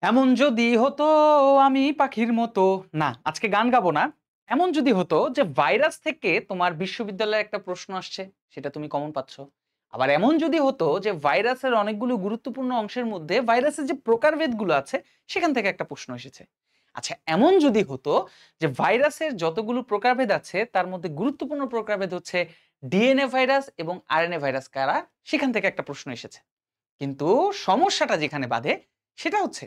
এমন যদি হতো আমি পাখির মতো। না, আজকে গান গাবো না। এমন যদি হতো যে ভাইরাস থেকে তোমার বিশ্ববিদ্যালয়ে একটা প্রশ্ন আসছে, সেটা তুমি কমন পাচ্ছ। আবার এমন যদি হতো যে ভাইরাসের অনেকগুলো গুরুত্বপূর্ণ অংশের মধ্যে ভাইরাসের যে প্রকারভেদগুলো আছে সেখান থেকে একটা প্রশ্ন এসেছে। আচ্ছা, এমন যদি হতো যে ভাইরাসের যতগুলো প্রকারভেদ আছে তার মধ্যে গুরুত্বপূর্ণ প্রকারভেদ হচ্ছে ডিএনএ ভাইরাস এবং আরএনএ ভাইরাস কারা, সেখান থেকে একটা প্রশ্ন এসেছে। কিন্তু সমস্যাটা যেখানে বাধে সেটা হচ্ছে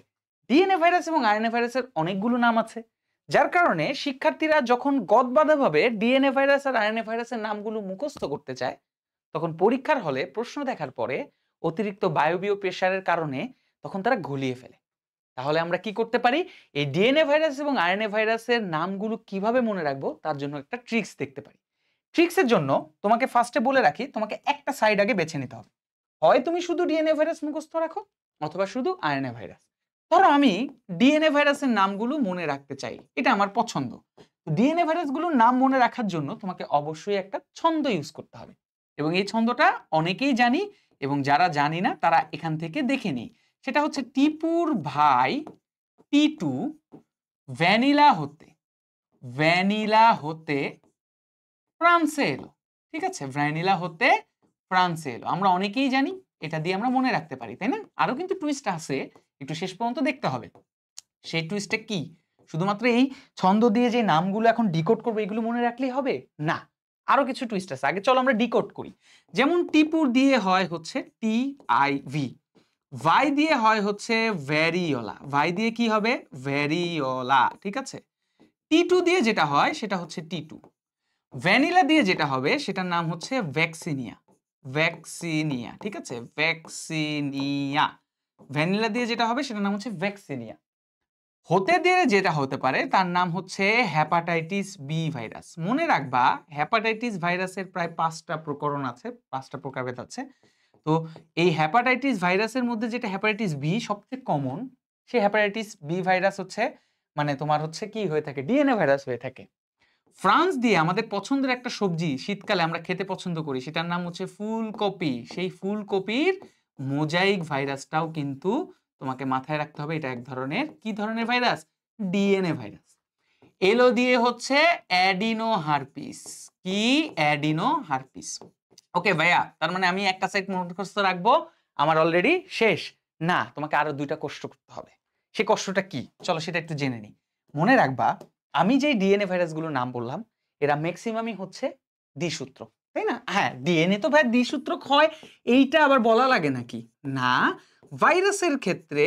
ডিএনএ ভাইরাস এবং আরএনএ ভাইরাসের অনেকগুলো নাম আছে, যার কারণে শিক্ষার্থীরা যখন গদবাঁধাভাবে ডিএনএ ভাইরাস আর আরএনএ ভাইরাসের নামগুলো মুখস্থ করতে চায়, তখন পরীক্ষার হলে প্রশ্ন দেখার পরে অতিরিক্ত বায়বীয় প্রেসারের কারণে তখন তারা ঘুলিয়ে ফেলে। তাহলে আমরা কি করতে পারি? এই ডিএনএ ভাইরাস এবং আরএনএ ভাইরাসের নামগুলো কিভাবে মনে রাখবো তার জন্য একটা ট্রিক্স দেখতে পারি। ট্রিক্সের জন্য তোমাকে ফার্স্টে বলে রাখি, তোমাকে একটা সাইড আগে বেছে নিতে হবে। হয় তুমি শুধু ডিএনএ ভাইরাস মুখস্থ রাখো, অথবা শুধু আরএনএ ভাইরাস। ধরো আমি ডিএনএ ভাইরাসের নামগুলো মনে রাখতে চাই, এটা আমার পছন্দ। ডিএনএ ভাইরাসগুলোর নাম মনে রাখার জন্য তোমাকে অবশ্যই একটা ছন্দ ইউজ করতে হবে, এবং এই ছন্দটা অনেকেই জানি, এবং যারা জানি না তারা এখান থেকে দেখে নিই। সেটা হচ্ছে টিপুর ভাই টিটু ভ্যানিলা হতে ভ্যানিলা হতে ফ্রান্সে এলো। ঠিক আছে, ভ্যানিলা হতে ফ্রান্সে এলো আমরা অনেকেই জানি, এটা দিয়ে আমরা মনে রাখতে পারি, তাই না? আরো কিন্তু টুইস্ট আছে, একটু শেষ পর্যন্ত দেখতে হবে। সেই টুইস্টটা কি? শুধুমাত্র এই ছন্দ দিয়ে যে নামগুলো এখন ডিকোড করবো এগুলো মনে রাখলেই হবে না, আরো কিছু টুইস্ট আছে। আগে চলো আমরা ডিকোড করি। যেমন টিপুর দিয়ে হয় হচ্ছে টি আই ভি, ভাই দিয়ে হয় হচ্ছে ভ্যারিওলা, ভাই দিয়ে কি হবে? ভ্যারিওলা। ঠিক আছে, টি2 দিয়ে যেটা হয় সেটা হচ্ছে টি2। ভ্যানিলা দিয়ে যেটা হবে সেটার নাম হচ্ছে ভ্যাক্সিনিয়া, ভ্যাক্সিনিয়া। ঠিক আছে, ভ্যাক্সিনিয়া। ভ্যানিলা দিয়ে যেটা হবে সেটার নাম হচ্ছে ভ্যাক্সিনিয়া। হতে দিয়ে যেটা হতে পারে তার নাম হচ্ছে হেপাটাইটিস বি ভাইরাস। মনে রাখবা, হেপাটাইটিস ভাইরাসের প্রায় 5টা প্রকরণ আছে, 5টা প্রকারভেদ আছে। তো এই হেপাটাইটিস ভাইরাসের মধ্যে যেটা হেপাটাইটিস বি সবচেয়ে কমন, সেই হেপাটাইটিস বি ভাইরাস হচ্ছে মানে তোমার হচ্ছে কি হয়ে থাকে? ডিএনএ ভাইরাস হয়ে থাকে। ফ্রান্স দিয়ে আমাদের পছন্দের একটা সবজি শীতকালে আমরা খেতে পছন্দ করি, সেটার নাম হচ্ছে ফুলকপি। সেই ফুলকপির মোজাইক ভাইরাসটাও কিন্তু তোমাকে মাথায় রাখতে হবে, এটা এক ধরনের কি ধরনের ভাইরাস? DNA virus. এলো দিয়ে হচ্ছে অ্যাডিনো হারপিস। কি? Adeno herpes. ওকে ভাইয়া, তার মানে আমি একটা সাইড মুখস্থ রাখবো, আমার অলরেডি শেষ? না, তোমাকে আরো 2টা কষ্ট করতে হবে। সেই কষ্টটা কি চলো সেটা একটু জেনে নিই। মনে রাখবা, আমি যে ডিএনএ ভাইরাসগুলোর নাম বললাম এরা ম্যাক্সিমামই হচ্ছে দ্বিসূত্র, তাই না? হ্যাঁ, ডিএনএ তো ভাই দ্বিসূত্রক হয়, এইটা আবার বলা লাগে নাকি? না, ভাইরাসের ক্ষেত্রে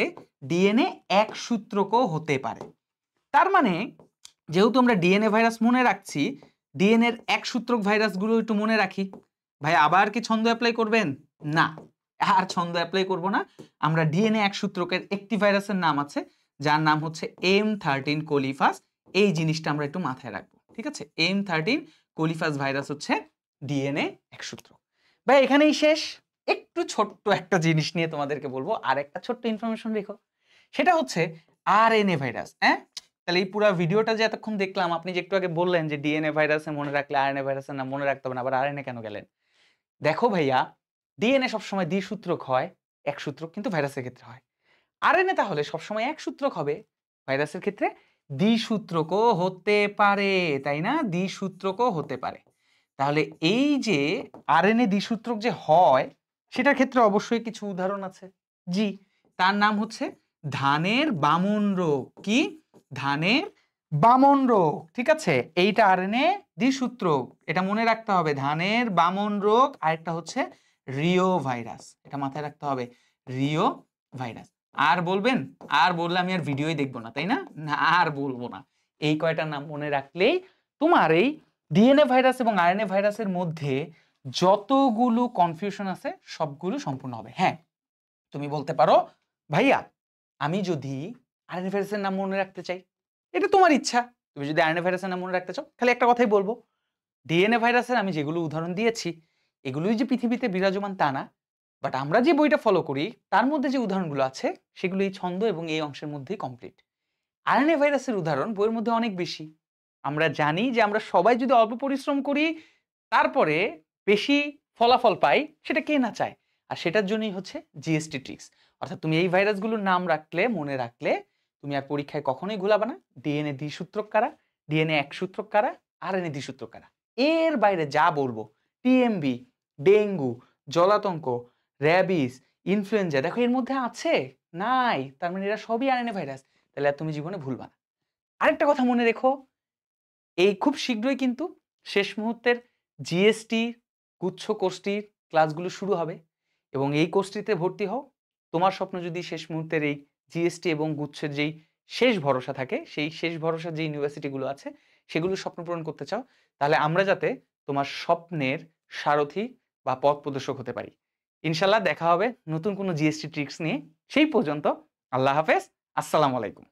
ডিএনএ এক সূত্রকও হতে পারে। তার মানে যেহেতু আমরা ডিএনএ ভাইরাস মনে রাখছি, ডিএনএ এর এক সূত্রক ভাইরাসগুলো একটু মনে রাখি। ভাই আবার কি ছন্দ অ্যাপ্লাই করবেন? না, আর ছন্দ অ্যাপ্লাই করব না। আমরা ডিএনএ এক সূত্রকের একটি ভাইরাসের নাম আছে যার নাম হচ্ছে M13 কোলিফাস। এই জিনিসটা আমরা একটু মাথায় রাখবো, ঠিক আছে? M13 কোলিফাস ভাইরাস হচ্ছে ডিএনএ এক সূত্রক। ভাই এখানেই শেষ। একটু ছোট্ট একটা জিনিস নিয়ে তোমাদেরকে বলবো, আর একটা ছোট্ট ইনফরমেশন রেখো। সেটা হচ্ছে আরএনএ ভাইরাস। হ্যাঁ, তাহলে এই পুরো ভিডিওটা যে এতক্ষণ দেখলাম, আপনি যে একটু আগে বললেন যে ডিএনএ ভাইরাসে মনে রাখলে আরএনএ ভাইরাসের নাম মনে রাখতে হবে না, আবার আরএনএ কেন গেলেন? দেখো ভাইয়া, ডিএনএ সবসময় দ্বিসূত্রক হয়, এক সূত্রক কিন্তু ভাইরাসের ক্ষেত্রে হয়। আরএনএ তাহলে সবসময় এক সূত্রক হবে, ভাইরাসের ক্ষেত্রে দ্বিসূত্রকও হতে পারে, তাই না? দ্বিসূত্রকও হতে পারে। তাহলে এই যে আরএনএ দ্বিসূত্রক যে হয় সেটার ক্ষেত্রে অবশ্যই কিছু উদাহরণ আছে। জি, তার নাম হচ্ছে ধানের বামন রোগ। কি? ধানের বামন রোগ। ঠিক আছে, এইটা আরএনএ দ্বিসূত্রক, এটা মনে রাখতে হবে। ধানের বামন রোগ, আরেকটা হচ্ছে রিও ভাইরাস, এটা মাথায় রাখতে হবে, রিও ভাইরাস। আর বলবেন? আর বললে আমি আর ভিডিওই দেখবো না, তাই না? না, আর বলবো না। এই কয়টা নাম মনে রাখলেই তোমার এই ডিএনএ ভাইরাস এবং আরএনএ ভাইরাসের মধ্যে যতগুলো কনফিউশন আছে সবগুলো সম্পূর্ণ হবে। হ্যাঁ, তুমি বলতে পারো ভাইয়া আমি যদি আরএনএ ভাইরাসের নাম মনে রাখতে চাই, এটা তোমার ইচ্ছা। তুমি যদি আরএনএ ভাইরাসের নাম মনে রাখতে চাও, খালি একটা কথাই বলবো, ডিএনএ ভাইরাসের আমি যেগুলো উদাহরণ দিয়েছি এগুলোই যে পৃথিবীতে বিরাজমান তা না, বাট আমরা যে বইটা ফলো করি তার মধ্যে যে উদাহরণগুলো আছে সেগুলো এই ছন্দ এবং এই অংশের মধ্যেই কমপ্লিট। আরএনএ ভাইরাসের উদাহরণ বইয়ের মধ্যে অনেক বেশি। আমরা জানি যে আমরা সবাই যদি অল্প পরিশ্রম করি তারপরে বেশি ফলাফল পাই, সেটা কে না চায়? আর সেটার জন্যই হচ্ছে জিএসটি ট্রিক্স, অর্থাৎ তুমি এই ভাইরাসগুলোর নাম রাখলে, মনে রাখলে তুমি আর পরীক্ষায় কখনোই ভুলাবা না। ডিএনএ দ্বিসূত্রক কারা, ডিএনএ একসূত্রক কারা, আরএনএ দ্বিসূত্রক কারা। এর বাইরে যা বলবো, টিএমবি, ডেঙ্গু, জলাতঙ্ক, র‍্যাবিস, ইনফ্লুয়েঞ্জা, দেখো এর মধ্যে আছে? নাই। তার মানে এরা সবই আরএনএ ভাইরাস। তাহলে আর তুমি জীবনে ভুলবা না। আরেকটা কথা মনে রেখো, এই খুব শীঘ্রই কিন্তু শেষ মুহূর্তের জিএসটি গুচ্ছ কোর্সটির ক্লাসগুলো শুরু হবে এবং এই কোর্সটিতে ভর্তি হও। তোমার স্বপ্ন যদি শেষ মুহূর্তের এই জিএসটি এবং গুচ্ছের যেই শেষ ভরসা থাকে, সেই শেষ ভরসার যে ইউনিভার্সিটিগুলো আছে, সেগুলোর স্বপ্ন পূরণ করতে চাও, তাহলে আমরা যাতে তোমার স্বপ্নের সারথি বা পথ প্রদর্শক হতে পারি। ইনশাআল্লাহ দেখা হবে নতুন কোনো জিএসটি ট্রিক্স নিয়ে। সেই পর্যন্ত আল্লাহ হাফেজ। আসসালামু আলাইকুম।